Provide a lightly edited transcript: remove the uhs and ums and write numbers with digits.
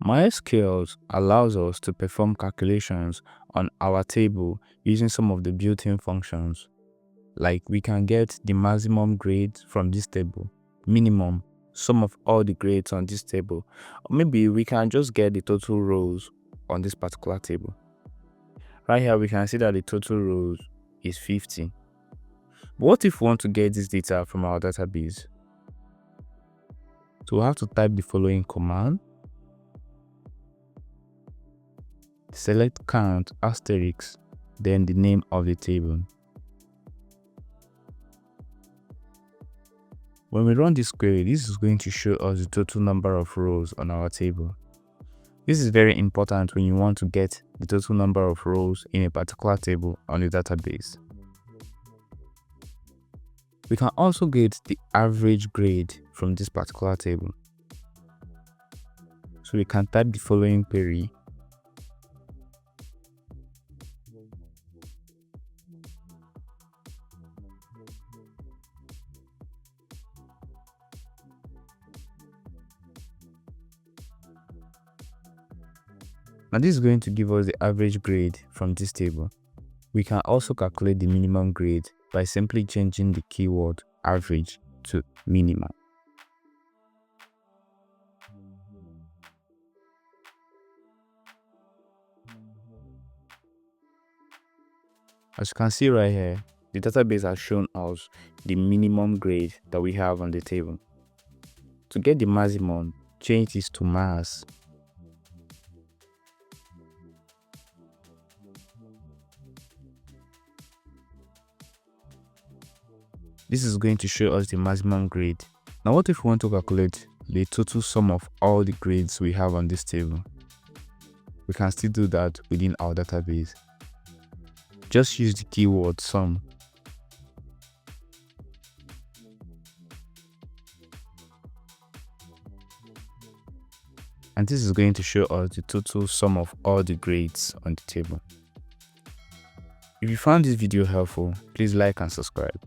MySQL allows us to perform calculations on our table using some of the built-in functions. Like we can get the maximum grade from this table, minimum, sum of all the grades on this table, or maybe we can just get the total rows on this particular table. Right here we can see that the total rows is 50. But what if we want to get this data from our database? So we'll have to type the following command. Select count asterisk, then the name of the table. When we run this query, this is going to show us the total number of rows on our table. This is very important when you want to get the total number of rows in a particular table on the database. We can also get the average grade from this particular table. So we can type the following query. Now this is going to give us the average grade from this table. We can also calculate the minimum grade by simply changing the keyword average to minimum. As you can see right here, the database has shown us the minimum grade that we have on the table. To get the maximum, change this to max. This is going to show us the maximum grade. Now what if we want to calculate the total sum of all the grades we have on this table? We can still do that within our database. Just use the keyword sum. And this is going to show us the total sum of all the grades on the table. If you found this video helpful, please like and subscribe.